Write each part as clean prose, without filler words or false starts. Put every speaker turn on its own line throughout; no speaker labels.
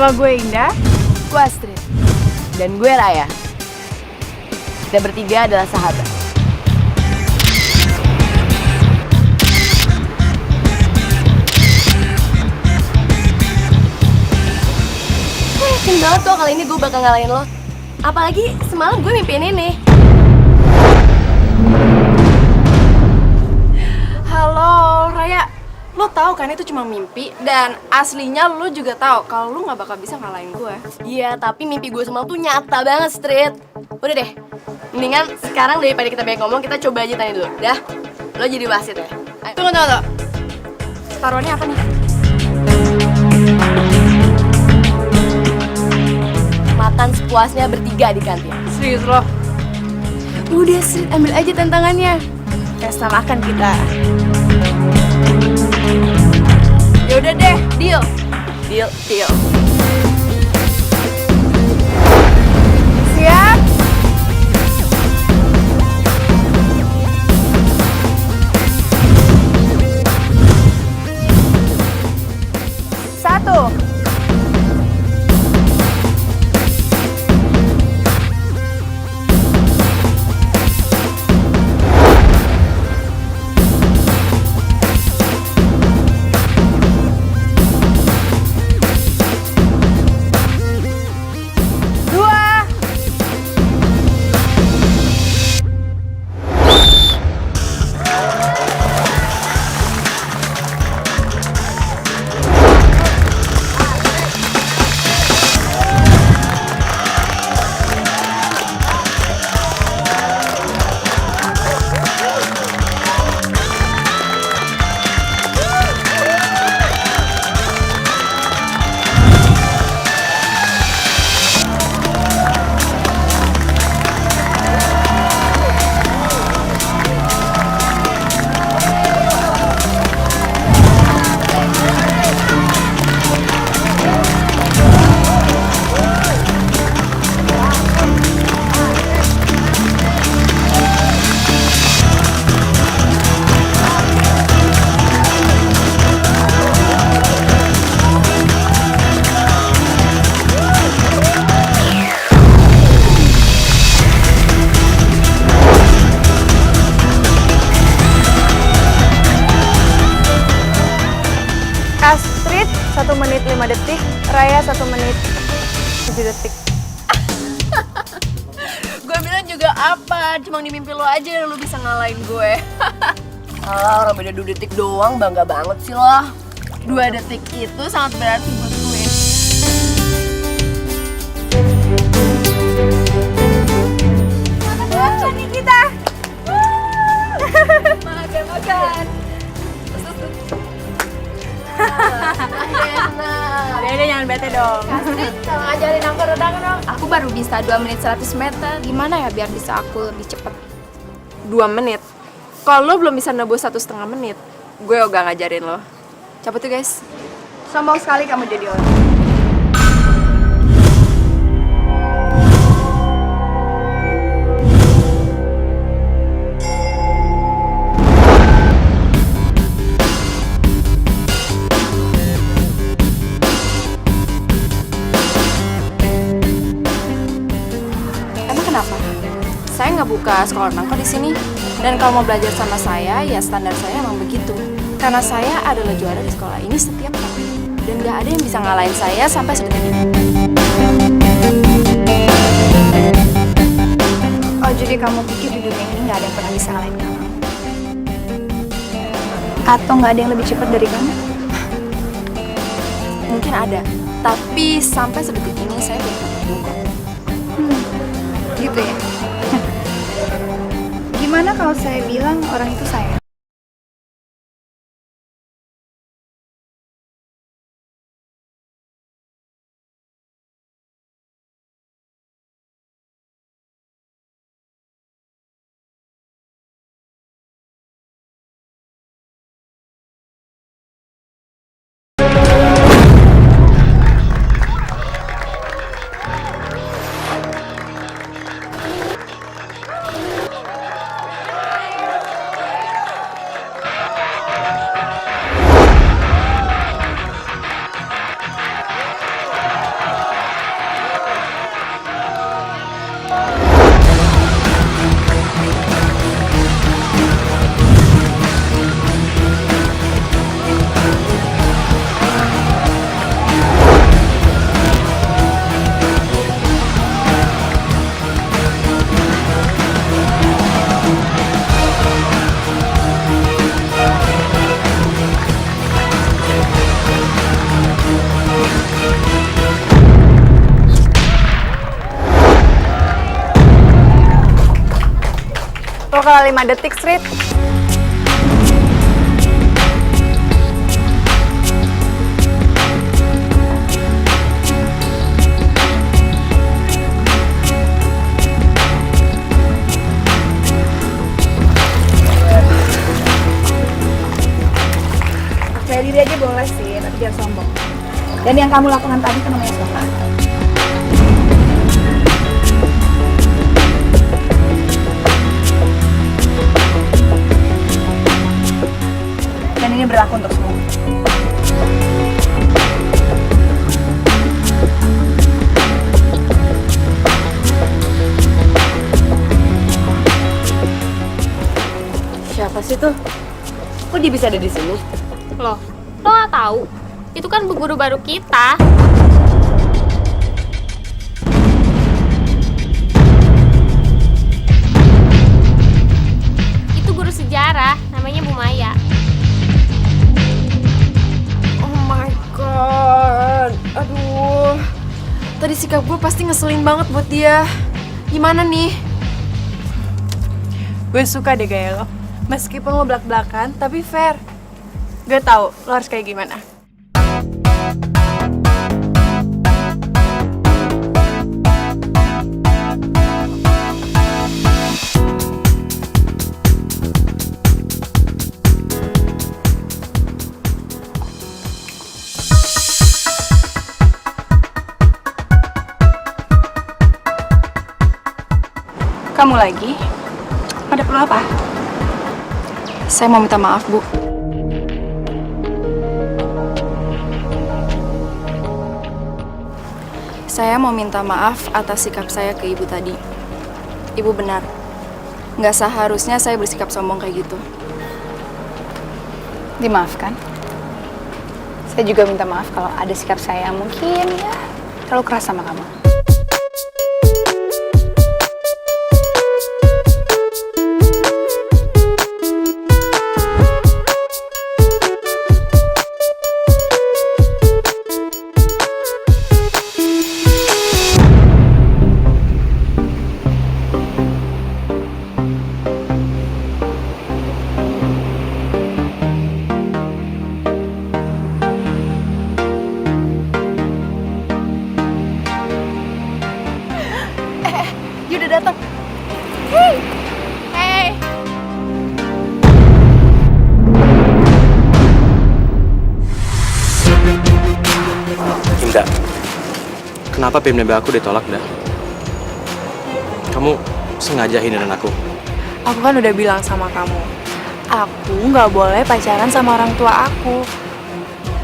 Nama gue Indah.
Gue Astrid. Dan gue Raya. Kita bertiga adalah sahabat. Gue yakin banget tuh kali ini gue bakal ngalahin lo. Apalagi semalam gue mimpiin ini.
Halo, Raya. Lo tahu kan itu cuma mimpi dan aslinya lo juga tahu kalau lo nggak bakal bisa ngalahin gue.
Iya, tapi mimpi gue semalam tuh nyata banget, Street. Udah deh, mendingan sekarang daripada kita banyak ngomong, kita coba aja tanya dulu. Dah, lo jadi wasit ya. Ayo.
Tunggu. Taruhannya apa nih?
Makan sepuasnya bertiga di kantin.
Serius lo?
Udah, Street, ambil aja tantangannya. Pesta makan kita.
Yaudah deh, deal.
Deal.
Siap? Satu. Astrid 1 menit 5 detik, Raya 1 menit 7 detik.
Gue bilang juga apa, cuma di mimpi lo aja yang lo bisa ngalahin gue.
Alah, orang beda 2 detik doang, bangga banget sih lo.
2 detik itu sangat berarti buat gue.
Makan nih kita.
Makan.
Dede jangan bete dong.
Astrid, tolong ajarin aku renang dong.
Aku baru bisa 2 menit 100 meter. Gimana ya biar bisa aku lebih cepet?
2 menit? Kalau lo belum bisa nebus 1,5 menit, gue ogah ngajarin lo. Cabut tuh guys.
Sombong sekali kamu jadi orang.
Emang kenapa? Saya nggak buka sekolah renang kok di sini. Dan kalau mau belajar sama saya, ya standar saya emang begitu. Karena saya adalah juara di sekolah ini setiap tahun. Dan nggak ada yang bisa ngalahin saya sampai sedetik ini.
Oh, jadi kamu pikir di dunia ini nggak ada yang pernah bisa ngalahin kamu? Atau nggak ada yang lebih cepat dari kamu?
Mungkin ada, tapi sampai sedetik ini saya belum ketemu kok.
Gitu ya? Gimana kalau saya bilang orang itu saya? Lo kalah 5 detik, Street.
Percaya diri aja boleh sih, tapi jangan sombong. Dan yang kamu lakukan tadi itu namanya sombong. Dan ini berlaku untuk semua.
Siapa sih tuh? Kok dia bisa ada di sini?
Loh, lo nggak tahu? Itu kan bu guru baru kita. Itu guru sejarah, namanya Bu Maya.
Oh my god. Aduh. Tadi sikap gue pasti ngeselin banget buat dia. Gimana nih?
Gue suka deh gaya lo. Meskipun lo belak-belakan, tapi fair. Gue tahu lo harus kayak gimana.
Kamu lagi? Ada perlu apa?
Saya mau minta maaf, Bu. Saya mau minta maaf atas sikap saya ke Ibu tadi. Ibu benar. Nggak seharusnya saya bersikap sombong kayak gitu.
Dimaafkan. Saya juga minta maaf kalau ada sikap saya yang mungkin ya terlalu keras sama kamu.
Dia udah datang.
Hey,
Indah, kenapa PMDB aku ditolak, dah? Kamu sengaja hindarin aku?
Aku kan udah bilang sama kamu, aku nggak boleh pacaran sama orang tua aku.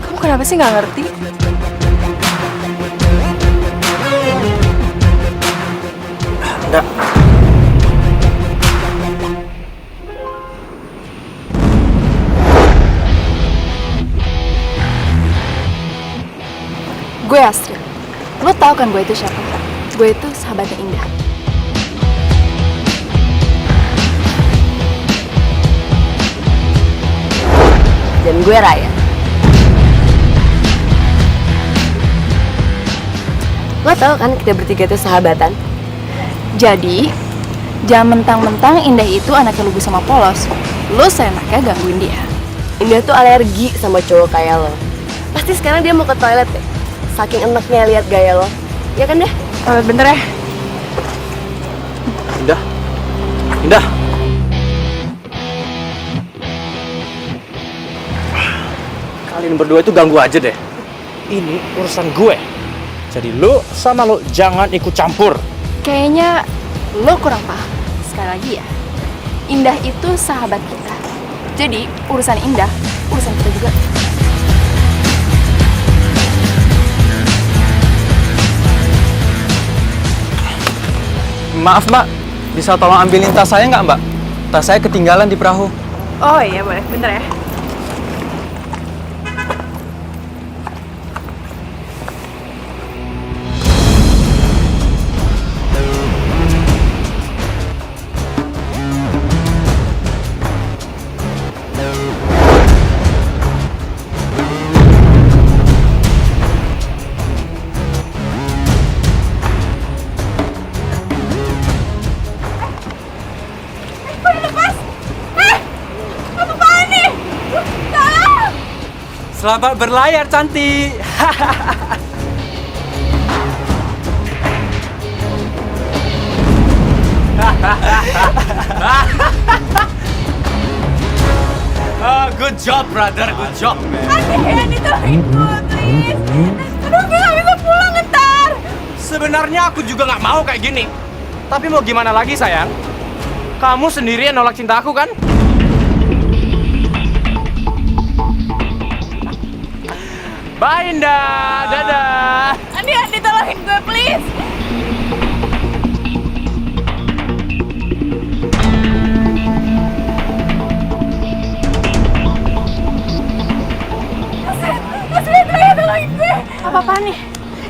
Kamu kenapa sih nggak ngerti?
Enggak.
Gue Astrid. Lo tau kan gue itu siapa? Gue itu sahabatnya Indah.
Dan gue Raya. Lo tau kan kita bertiga itu sahabatan?
Jadi, jangan mentang-mentang Indah itu anaknya lugu sama polos. Lo seenaknya gangguin dia.
Indah tuh alergi sama cowok kayak lo. Pasti sekarang dia mau ke toilet deh. Saking enaknya lihat gaya lo. Ya kan deh?
Bentar ya.
Indah. Indah. Kalian berdua itu ganggu aja deh.
Ini urusan gue. Jadi lu sama lu jangan ikut campur.
Kayaknya lo kurang paham. Sekali lagi ya, Indah itu sahabat kita. Jadi, urusan Indah, urusan kita juga.
Maaf, Mbak. Bisa tolong ambilin tas saya nggak, Mbak? Tas saya ketinggalan di perahu.
Oh iya boleh, bentar ya.
Selamat berlayar, cantik.
Good job, brother. Good job.
Sebenarnya aku juga nggak mau kayak gini. Tapi mau gimana lagi, sayang? Kamu sendiri yang nolak cinta aku, kan? Bye, Indah. Dadah.
Andi, tolongin gue, please.
Apa-apaan nih?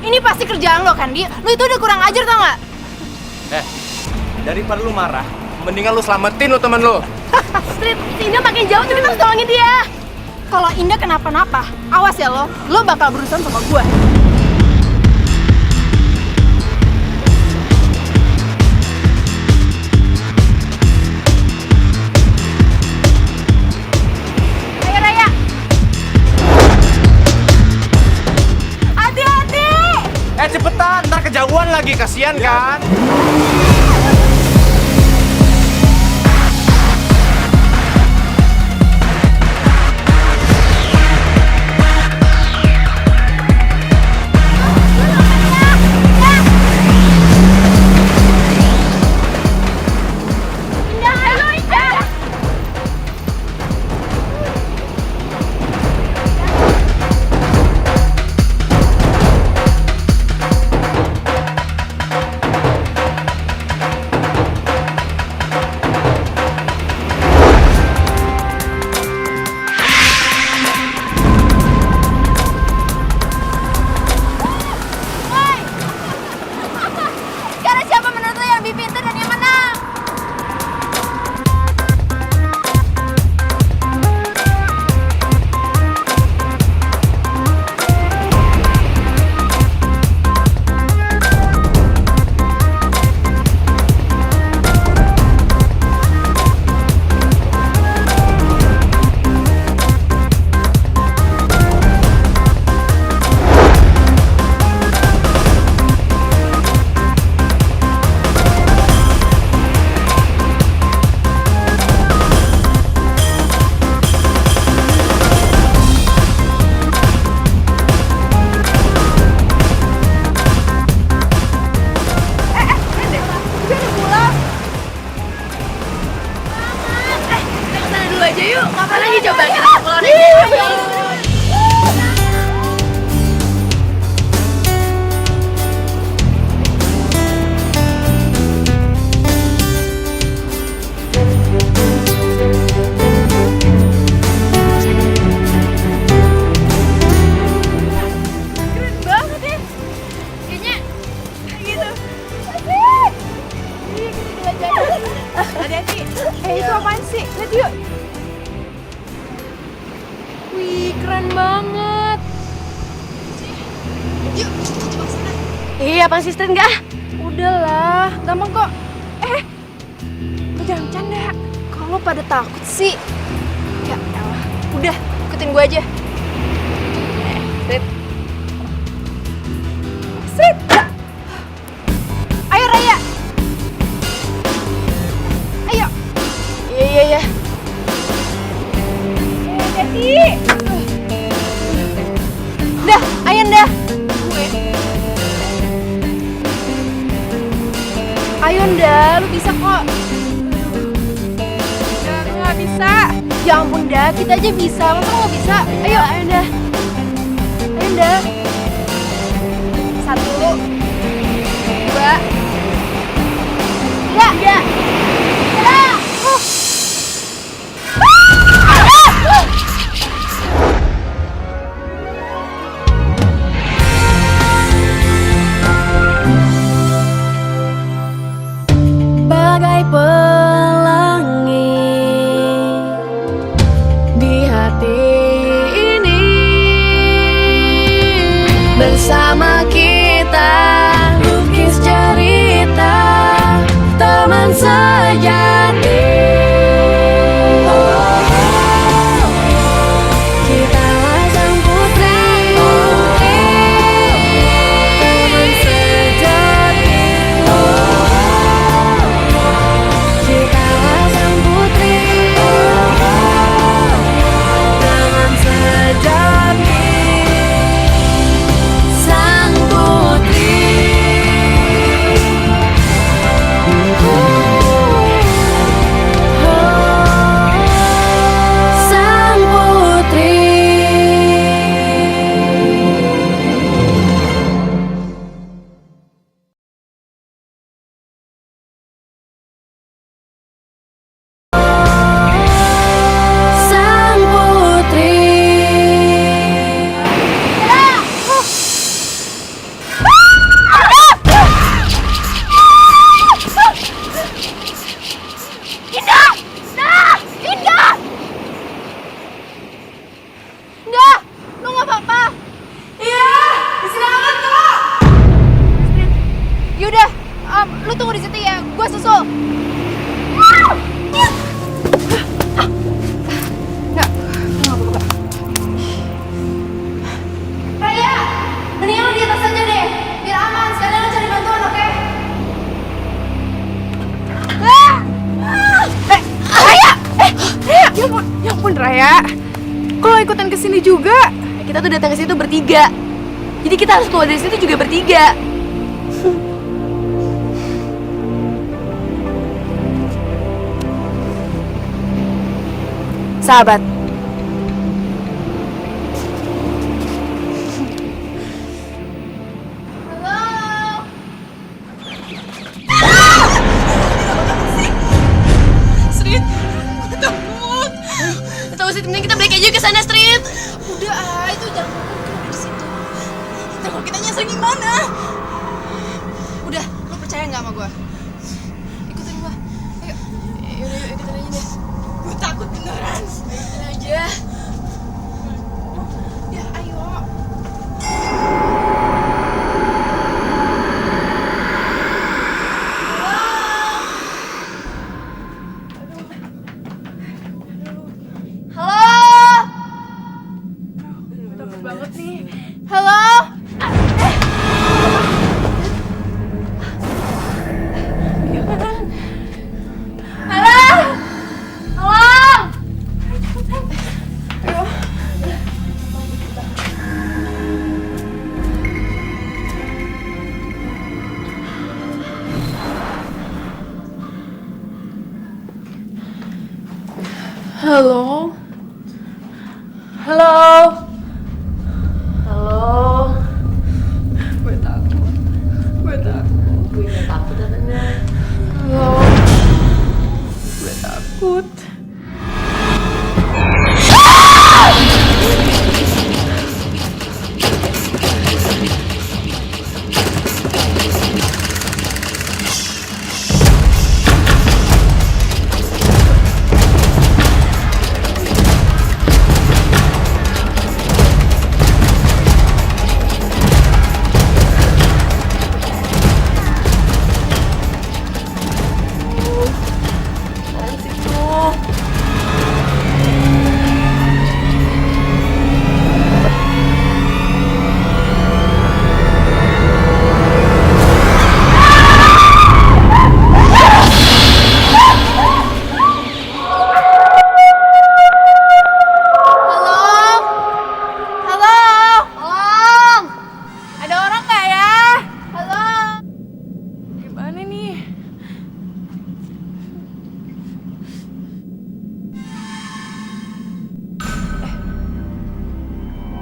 Ini pasti kerjaan lo kan, Di? Lo itu udah kurang ajar tau gak?
Daripada lu marah, mendingan lu selamatin lu temen lu.
Street, si Indah makin jauh tapi kita harus tolongin dia.
Kalau Indah kenapa-napa, awas ya lo bakal berurusan sama gue. Ayo Raya. Hati-hati.
Cepetan, ntar kejauhan lagi, kasihan kan?
Sekarang siapa menurut lo yang lebih pintar dan yang menang?
Kita kesana dulu aja yuk. Kapan lagi coba kita pulang aja.
Itu apaan sih? Lihat yuk. Wih, keren banget.
Iya, apaan sih Street enggak?
Udahlah, gampang kok. Lo jangan bercanda. Kalau pada takut sih. Ya elah. Udah, ikutin gue aja.
Street.
Sit. Ayo Raya. Ayo.
Iya.
Jadi. Dah, ayo dah. Ayo dah, lu bisa kok. Nggak bisa. Ya ampun dah, kita aja bisa. Masa lu nggak bisa? Ayo dah. Ayo dah. 1, 2, 3.
Bagai pelangi di hati ini,
Yaudah, lu tunggu di situ ya, gue susul. Nggak apa-apa. Raya, mendingan lu di atas aja deh, biar aman. Sekalian lu cari bantuan, oke?
Raya! Ya ampun Raya. Kok lo ikutan kesini juga?
Kita tuh datang ke situ bertiga. Jadi kita harus keluar dari situ juga bertiga.
Sahabat.
Street, gue takut. Tahu sih, mending kita balik aja ke sana, Street.
Udah, itu jangan keluar di situ.
Kalau kita nyasar gimana?
Udah, lu percaya nggak sama gue? Ikutin gue. Ayo.
Yaudah, yuk ikutin aja deh. Gue takut beneran. Ikutin aja.
Ya, ayo.
Halo?
Takut banget nih.
Halo?
Halo? Halo? Halo? Gue takut. Gue takut.
Gue gak takut ya, Tanda.
Halo? Gue takut.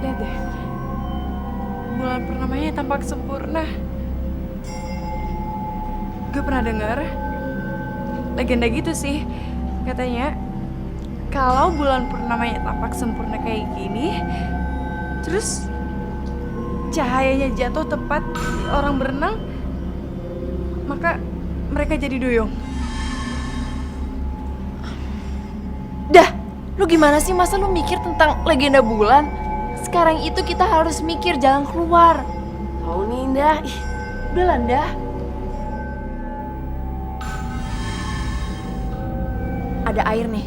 Lihat deh, bulan purnamanya tampak sempurna. Gue pernah dengar legenda gitu sih, katanya kalau bulan purnamanya tampak sempurna kayak gini, terus cahayanya jatuh tepat di orang berenang, maka mereka jadi duyung.
Dah, lu gimana sih? Masa lu mikir tentang legenda bulan? Sekarang itu kita harus mikir jalan keluar.
Tahu nih, Indah.
Ih, udah lah, Ndah. Ada air nih.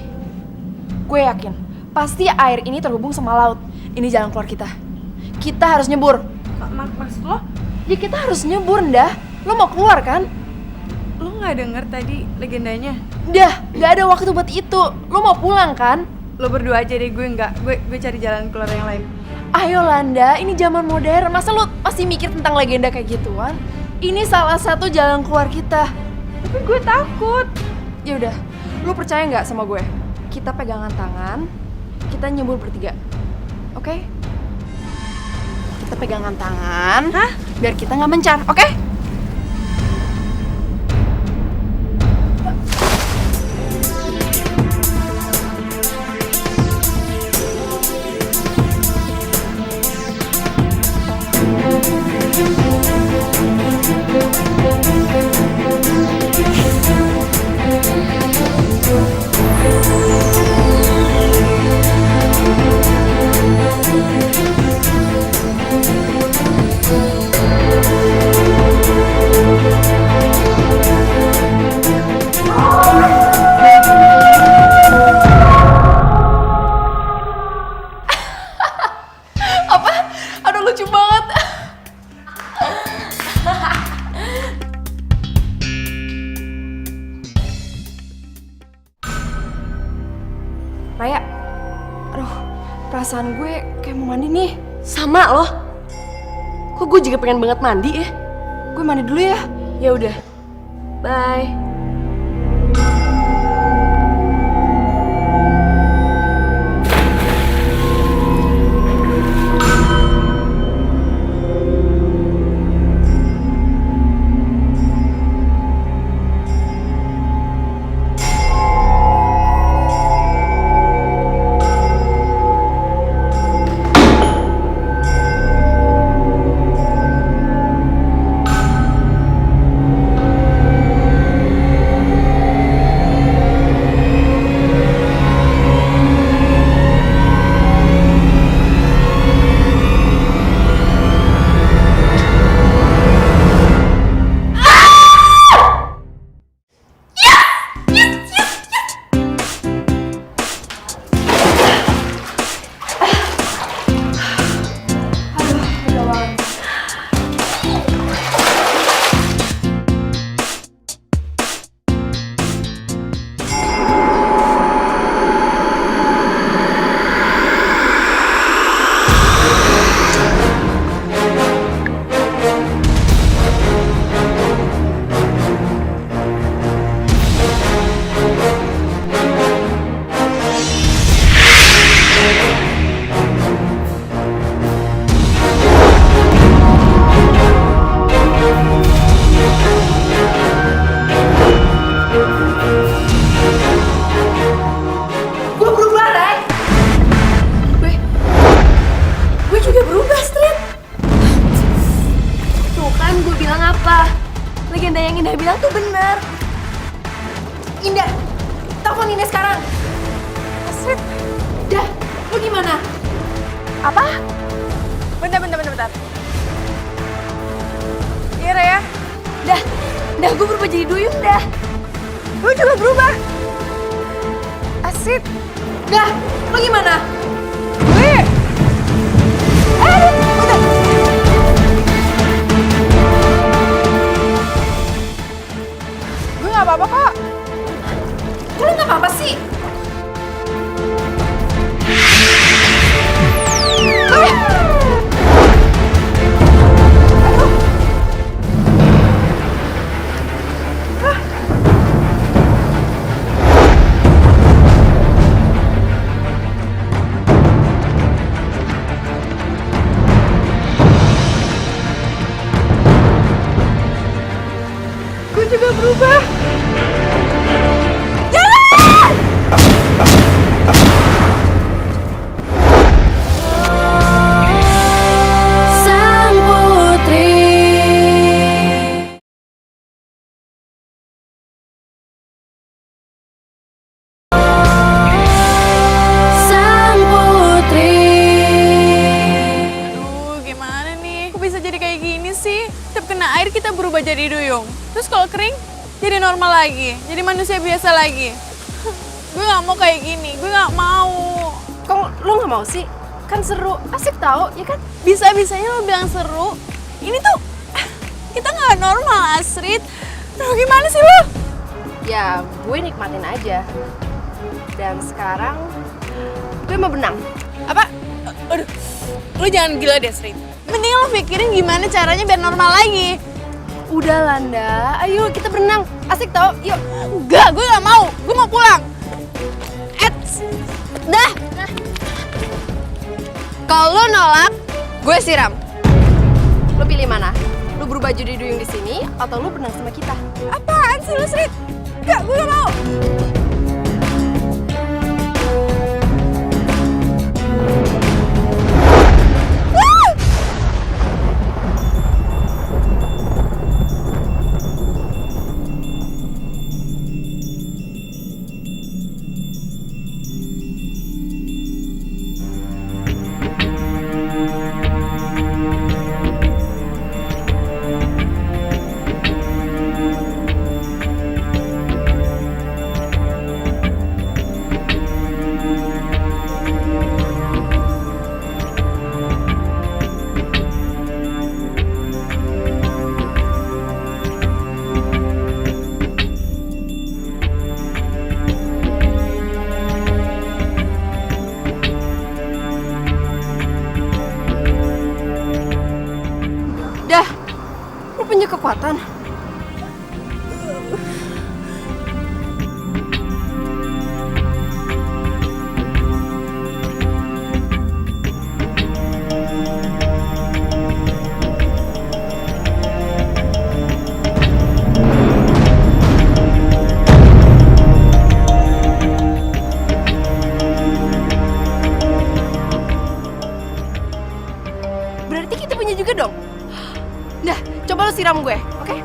Gue yakin, pasti air ini terhubung sama laut. Ini jalan keluar kita. Kita harus nyebur.
Maksud lo?
Ya kita harus nyebur, Ndah. Lo mau keluar kan?
Lo nggak denger tadi legendanya?
Dah, gak ada waktu buat itu. Lo mau pulang kan?
Lo berdua aja deh, gue cari jalan keluar yang lain.
Ayo Landa, ini zaman modern. Masa lu masih mikir tentang legenda kayak gituan? Ini salah satu jalan keluar kita.
Tapi gue takut.
Ya udah, lu percaya nggak sama gue? Kita pegangan tangan, kita nyebur bertiga. Oke? Kita pegangan tangan, biar kita nggak mencar, oke? perasaan gue kayak mau mandi nih.
Sama loh. Kok gue juga pengen banget mandi ya?
Gue mandi dulu ya.
Ya udah. Bye. Legenda yang Indah bilang tuh benar.
Indah, telepon Indah sekarang. Astrid, dah, lu gimana?
Apa? Bentar. Iya, Raya.
Dah gue berubah jadi duyung dah.
Lu juga berubah. Astrid.
Dah, lu gimana?
Gue. Udah. Gue gak apa-apa kok.
Kok lu gak apa-apa sih?
Gue juga berubah.
Sang Putri. Sang Putri.
Aduh, gimana nih? Kok bisa jadi kayak gini sih? Setiap kena air kita berubah jadi duyung. Terus kalau kering, jadi normal lagi. Jadi manusia biasa lagi. Gue gak mau kayak gini. Gue gak mau.
Kok lu gak mau sih? Kan seru, asik tau, ya kan?
Bisa-bisanya lo bilang seru. Ini tuh, kita gak normal, Astrid. Aduh, gimana sih lo?
Ya, gue nikmatin aja. Dan sekarang, gue mau benang.
Apa? Aduh, lo jangan gila deh, Astrid. Mending lo pikirin gimana caranya biar normal lagi.
Udah Landa, ayo kita berenang. Asik tau, yuk.
Enggak, gue gak mau. Gue mau pulang.
Dah. Kalau lo nolak, gue siram. Lo pilih mana? Lo berubah jadi duyung di sini atau lo berenang sama kita?
Apaan sih lo, Astrid? Enggak, gue gak mau.
kekuatan. Berarti kita punya juga dong. Dah, coba lo siram gue, oke?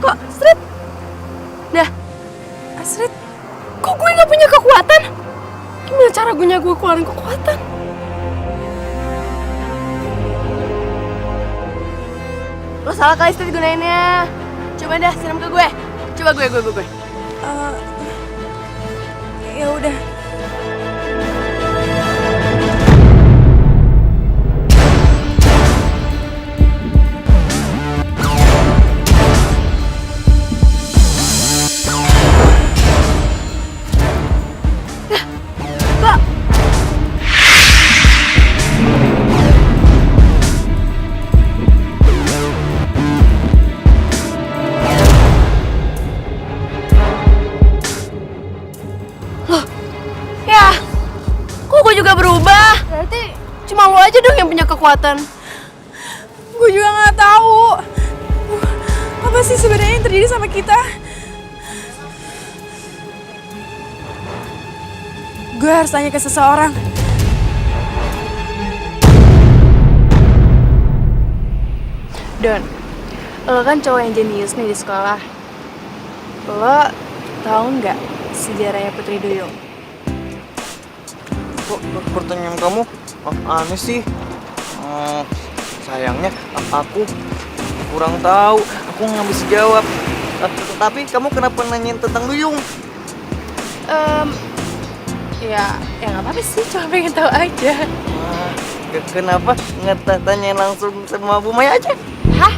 Kok, Astrid? Dah, Astrid, kok gue gak punya kekuatan? Gimana cara gue keluarin kekuatan? Lo salah kali Astrid gunainnya. Coba dah, siram ke gue. Coba gue.
Ya udah.
Kok? Loh, ya, kok gue juga berubah? Berarti cuma lo aja dong yang punya kekuatan.
Gue juga nggak tahu. Apa sih sebenarnya yang terjadi sama kita? Gue harus tanya ke seseorang.
Don, lo kan cowok yang jenius nih di sekolah. Lo tahu nggak sejarahnya Putri Duyung?
Kok pertanyaan kamu aneh sih? Sayangnya aku kurang tahu, aku nggak bisa jawab. Tapi kamu kenapa nanyain tentang Duyung?
Ya nggak apa-apa sih, cuma pengen tahu aja.
Kenapa nggak tanyain langsung sama Bu Maya aja?
Hah?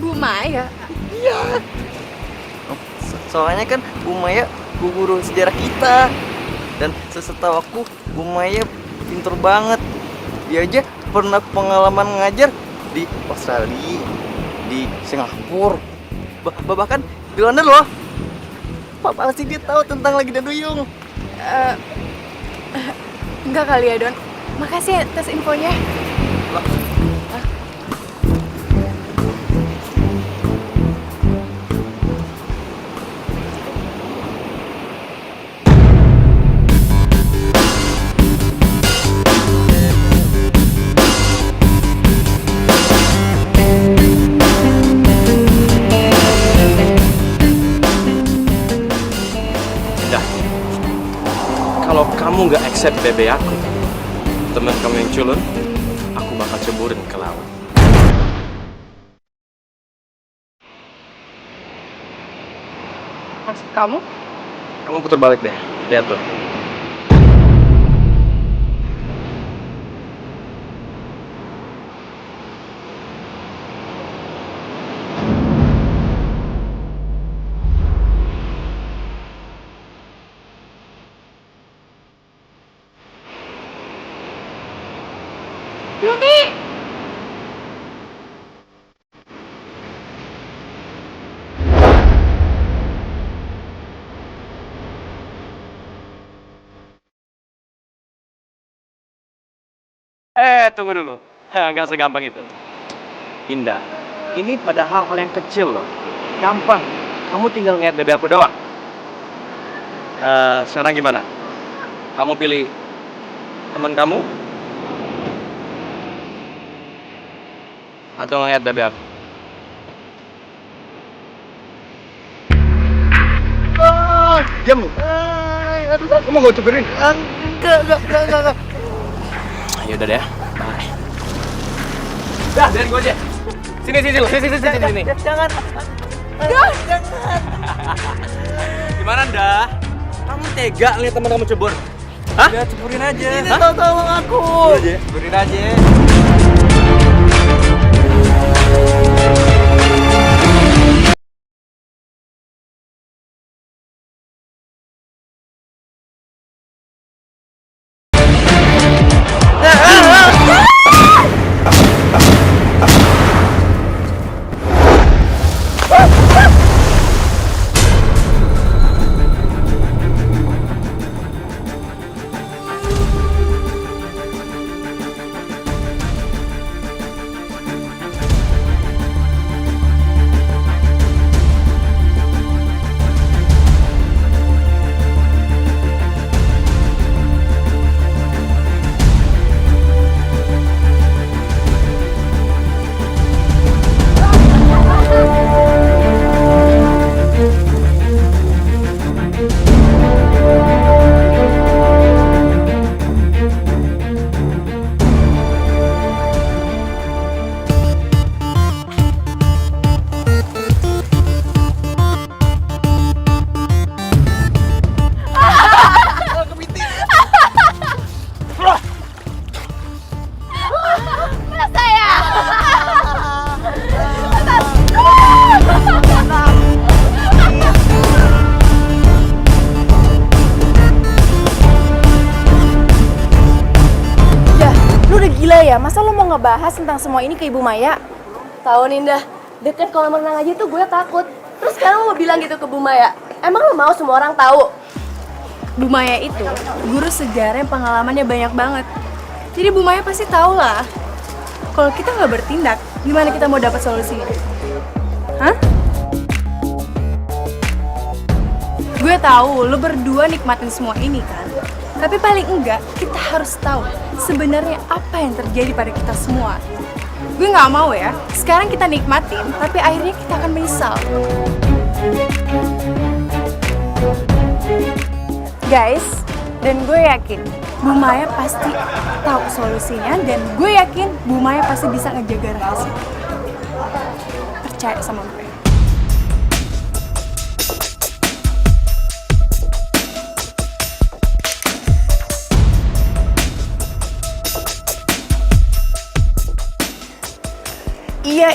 Bu Maya?
Iya. Soalnya kan Bu Maya guru sejarah kita. Dan setahu aku Bu Maya pinter banget. Dia aja pernah pengalaman ngajar di Australia, di Singapura, bahkan di London loh. Apa sih dia tahu tentang Legenda Duyung?
Enggak kali ya, Don. Makasih atas infonya.
Dah. Kalau kamu nggak accept bebe aku, teman kamu yang culun, aku bakal ceburin ke laut.
Maksud kamu?
Kamu putar balik deh, lihat tuh. Tunggu dulu. Nggak segampang itu. Indah, ini pada hal-hal yang kecil loh. Gampang. Kamu tinggal ngeliat bebe aku doang. Sekarang gimana? Kamu pilih teman kamu? Atau ngeliat bebe aku?
Diam lu. Aduh, aku mau gue cobain. Enggak.
Ya udah deh. Bye. Dah, biarin gue aja. Sini.
Jangan.
Gimana, dah? Kamu tega lihat teman kamu cebur? Hah?
Ya ceburin aja. Ini
Hah?
tolong aku.
Ceburin aja.
Ya, masa lo mau ngebahas tentang semua ini ke Ibu Maya?
Tahu Ninda, deket kolam renang aja tuh gue takut. Terus sekarang lo mau bilang gitu ke Bu Maya? Emang lo mau semua orang tahu?
Bu Maya itu guru sejarah yang pengalamannya banyak banget. Jadi Bu Maya pasti tahu lah. Kalau kita nggak bertindak, gimana kita mau dapat solusinya? Hah? Gue tahu lo berdua nikmatin semua ini kan. Tapi paling enggak, kita harus tahu sebenarnya apa yang terjadi pada kita semua. Gue nggak mau ya, sekarang kita nikmatin, tapi akhirnya kita akan menyesal. Guys, dan gue yakin Bu Maya pasti tahu solusinya, dan gue yakin Bu Maya pasti bisa ngejaga rahasia. Percaya sama gue.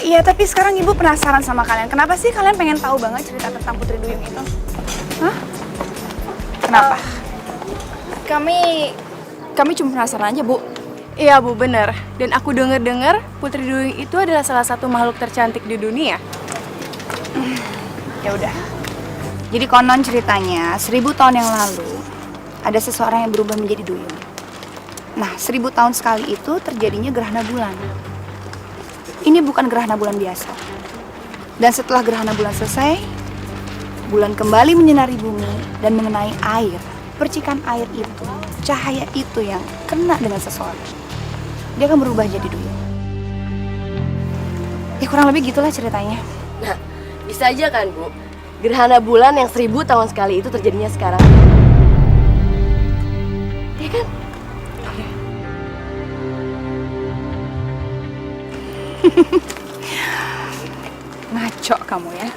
Iya, tapi sekarang Ibu penasaran sama kalian. Kenapa sih kalian pengen tahu banget cerita tentang Putri Duyung itu? Hah? Kenapa?
Kami cuma penasaran aja, Bu.
Iya Bu, bener. Dan aku denger-dengar Putri Duyung itu adalah salah satu makhluk tercantik di dunia.
Ya udah. Jadi konon ceritanya 1000 tahun yang lalu ada seseorang yang berubah menjadi duyung. Nah, 1000 tahun sekali itu terjadinya gerhana bulan. Ini bukan gerhana bulan biasa. Dan setelah gerhana bulan selesai, bulan kembali menyinari bumi dan mengenai air. Percikan air itu, cahaya itu yang kena dengan seseorang, dia akan berubah jadi duyung. Ya kurang lebih gitulah ceritanya.
Nah, bisa aja kan Bu? Gerhana bulan yang 1000 tahun sekali itu terjadinya sekarang. Ya kan?
Ngaco kamu ya.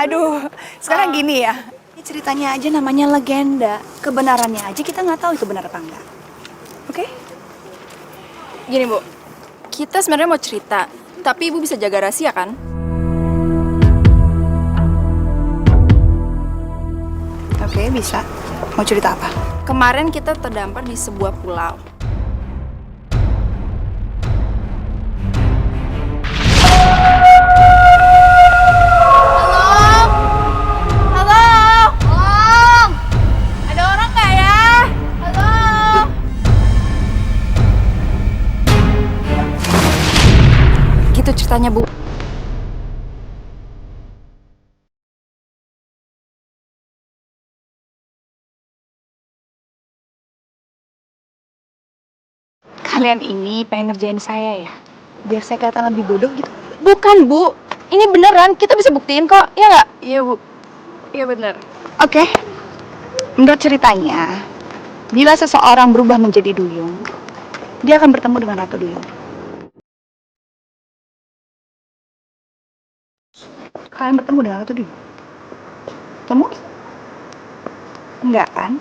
Aduh, sekarang gini ya. Ini ceritanya aja namanya legenda. Kebenarannya aja kita nggak tahu itu benar apa enggak. Oke?
Gini, Bu. Kita sebenarnya mau cerita, tapi Ibu bisa jaga rahasia kan?
Oke, bisa. Mau cerita apa?
Kemarin kita terdampar di sebuah pulau. Gitu ceritanya, Bu.
Kalian ini pengen ngerjain saya ya? Biar saya kelihatan lebih bodoh gitu?
Bukan Bu, ini beneran, kita bisa buktiin kok, ya nggak? Iya Bu.
Iya bener.
Oke. Menurut ceritanya, bila seseorang berubah menjadi duyung, dia akan bertemu dengan Ratu Duyung. Kalian bertemu dengan Ratu Duyung? Temu? Enggak kan?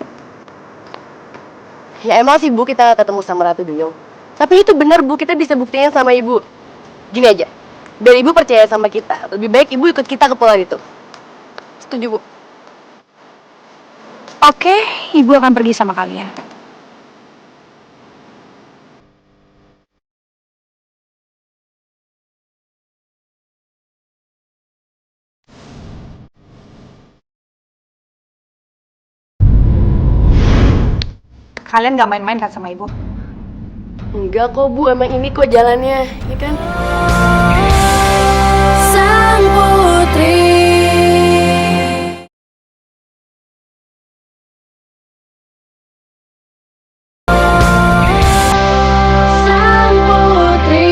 Ya emang sih Bu kita ketemu sama Ratu Duyung. Tapi itu bener Bu, kita bisa buktiin sama Ibu. Gini aja, biar Ibu percaya sama kita, lebih baik Ibu ikut kita ke pulau itu. Setuju Bu?
Oke, ibu akan pergi sama kalian. Kalian gak main-main kan sama ibu?
Enggak kok Bu, emang ini kok jalannya, ya kan?
Sang putri. Sang putri.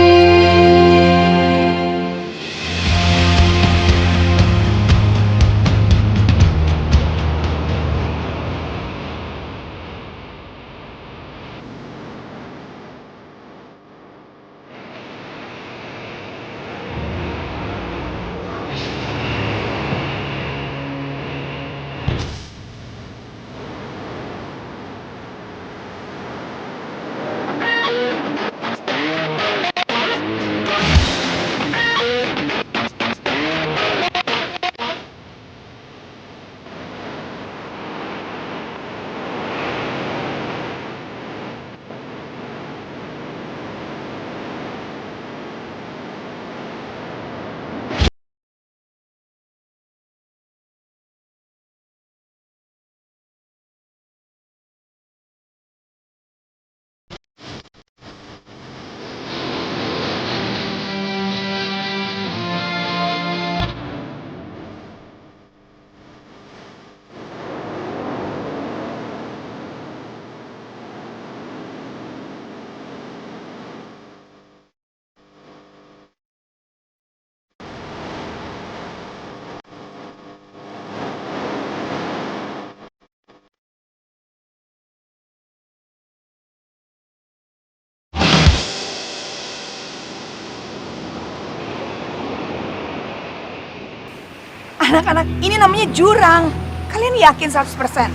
Anak-anak, ini namanya jurang. Kalian yakin 100%?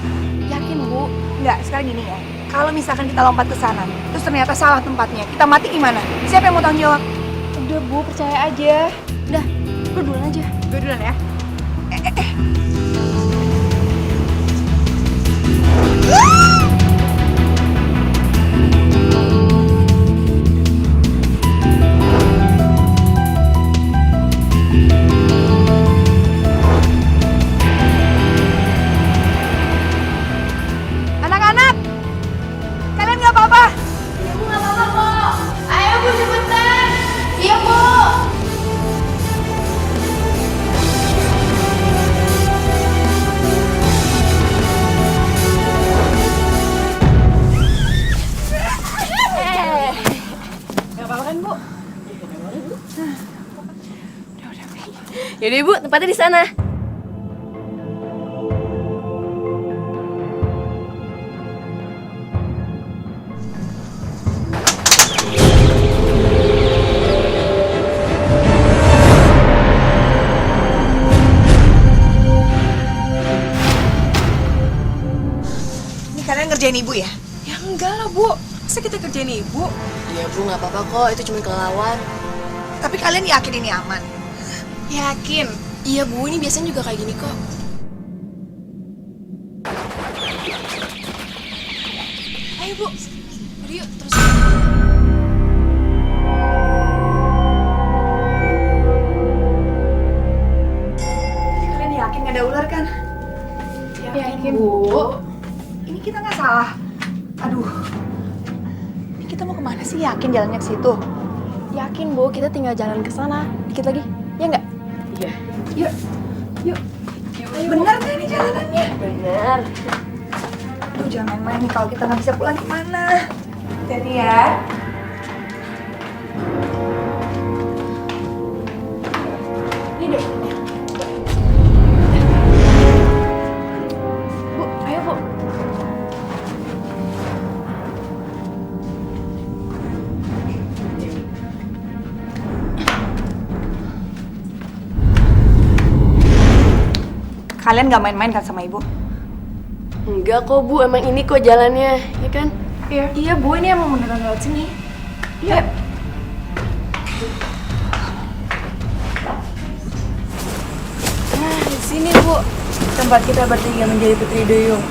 Yakin Bu?
Enggak, sekarang gini ya. Kalau misalkan kita lompat ke sana, terus ternyata salah tempatnya, kita mati gimana? Siapa yang mau tanggung jawab?
Udah Bu, percaya aja. Udah, lu duluan aja.
Gue duluan ya. Anak-anak, kalian nggak apa-apa?
Iya Bu, nggak apa-apa kok. Ayo Bu, cepetan. Iya Bu.
Yaudah Ibu, tempatnya di sana.
Ini kalian ngerjain ibu ya?
Ya enggak lah Bu, masa kita kerjain ibu?
Iya Bu, nggak apa-apa kok, itu cuma kelelawar.
Tapi kalian yakin ini aman?
Yakin?
Iya Bu, ini biasanya juga kayak gini kok.
Ayo Bu, udah yuk terus.
Kalian yakin nggak ada ular kan?
Yakin Bu.
Ini kita nggak salah. Aduh. Ini kita mau kemana sih? Yakin jalannya ke situ?
Yakin Bu, kita tinggal jalan ke sana. Dikit lagi, ya enggak?
Iya.
Yuk. Yuk. Benar nggak ini jalanannya?
Bener.
Aduh, jangan main-main nih. Kalau kita nggak bisa pulang gimana? Jadi ya. Ini deh.
Bu.
Kalian gak main-main kan sama ibu?
Enggak kok Bu, emang ini kok jalannya, ya kan?
Iya Bu, ini emang beneran lewat sini. Iya. Nah, di sini Bu, tempat kita bertiga menjadi putri duyung.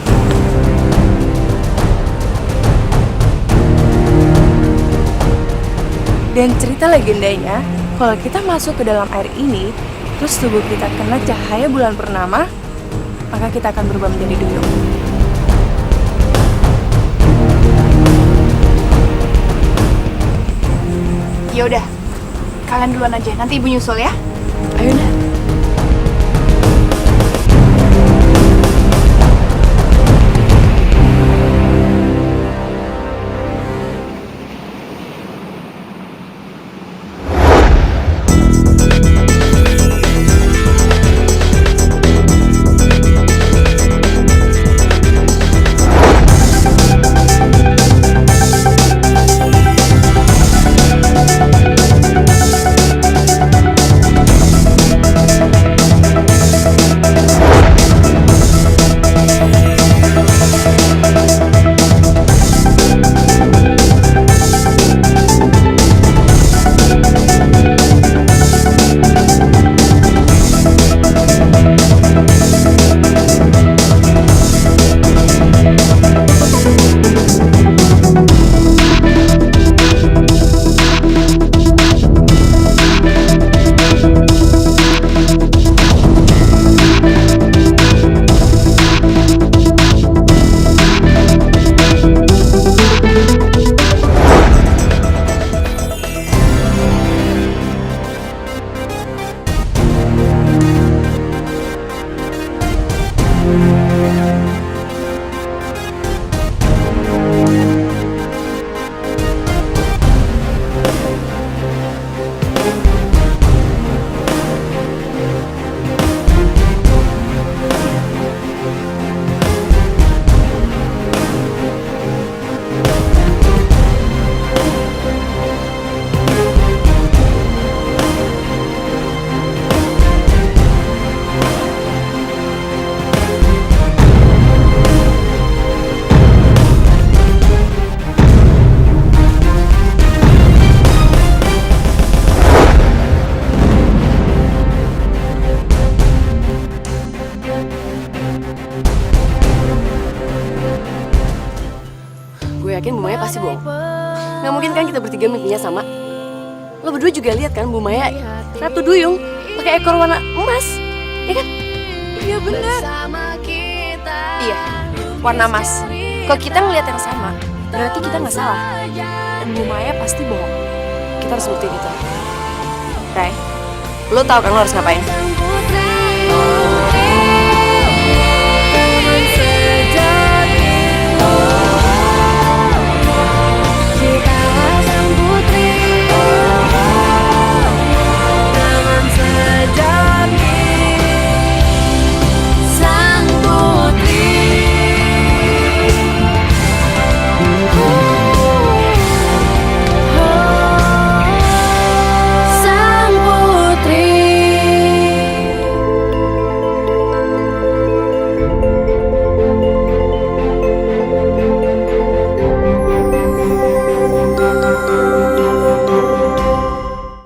Dan cerita legendanya, kalau kita masuk ke dalam air ini, terus tubuh kita kena cahaya bulan purnama, maka kita akan berubah menjadi duyung.
Yaudah, kalian duluan aja, nanti ibu nyusul ya.
Ayo dah. Gue yakin Bu Maya pasti bohong. Nggak mungkin kan kita bertiga mimpinya sama. Lo berdua juga lihat kan Bu Maya ratu duyung pakai ekor warna emas, ya kan?
Iya bener.
Iya, warna emas. Kalau kita ngelihat yang sama, berarti kita nggak salah. Dan Bu Maya pasti bohong. Kita harus buktiin itu. Ray, lo tau kan lo harus ngapain?